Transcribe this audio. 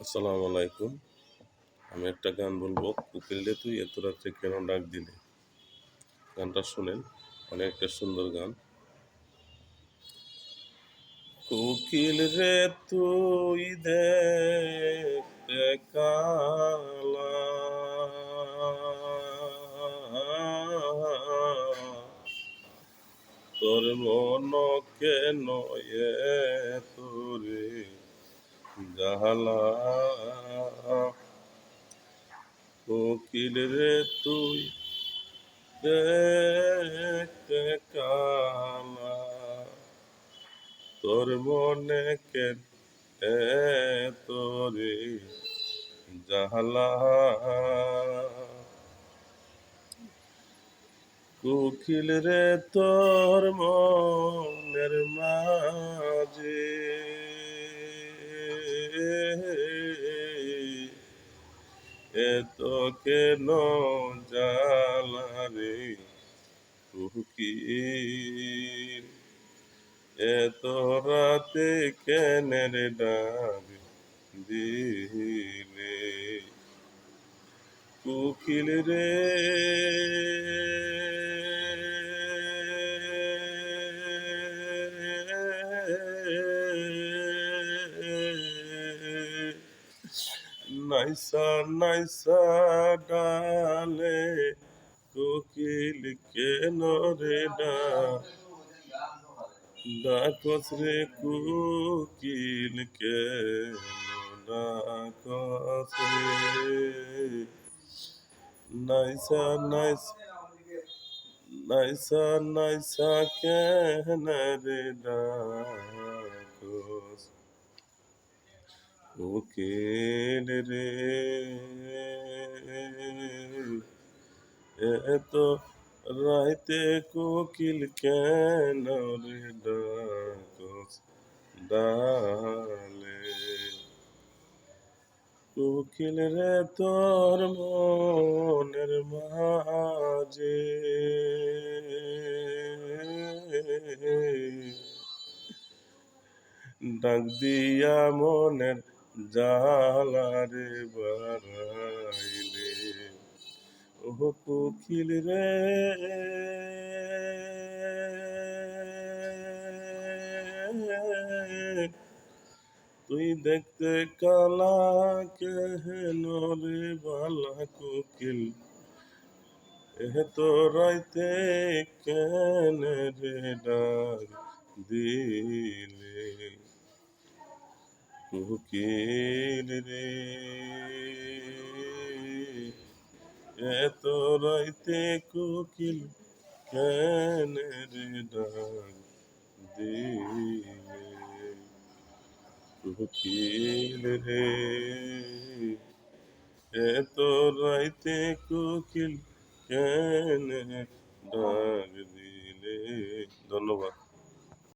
আসসালামু আলাইকুম। আমি একটা গান বলবো, কোকিল রে তুই এত রাত্রে কেন ডাক দিলে। গানটা শুনেন, অনেক একটা সুন্দর গান। কোকিল রে তুই দেখতে কালা, তোর মন কেন তোরে জাহালা। কোকিল রে তুই দেখতে কালা, তোর মনে কেন তোরে জাহালা। কোকিল রে তোর মনের মাঝে এত কেন জ্বালা রে কোকিল, এত রাতে কেন রে ডাক দিলে। কোকিল রে নাইসা নাইসা ডালে কোকিল কেন রে ডাকস রে কোকিল কেন ডাকস রে। নাইসা নাইসা নাইসা নাইসা কেন রে ডাকস কোকিল রে। এত রাইতে কোকিল কেন রে ডাকস ডালে। কোকিল রে তোর মনের মাঝে ডাক দিয়া মনের জালা রে বাড়াইলে। ও কোকিল রে তুই দেখতে কালা কেন রে বালা কোকিল, তো রাইতে কেন রে ডাক দিলে। কোকিল রে এত রাইতে কোকিল কেন রে ডাক দিলে। কোকিল রে এত রাইতে কোকিল কেন ডাক দিলে। ধন্যবাদ।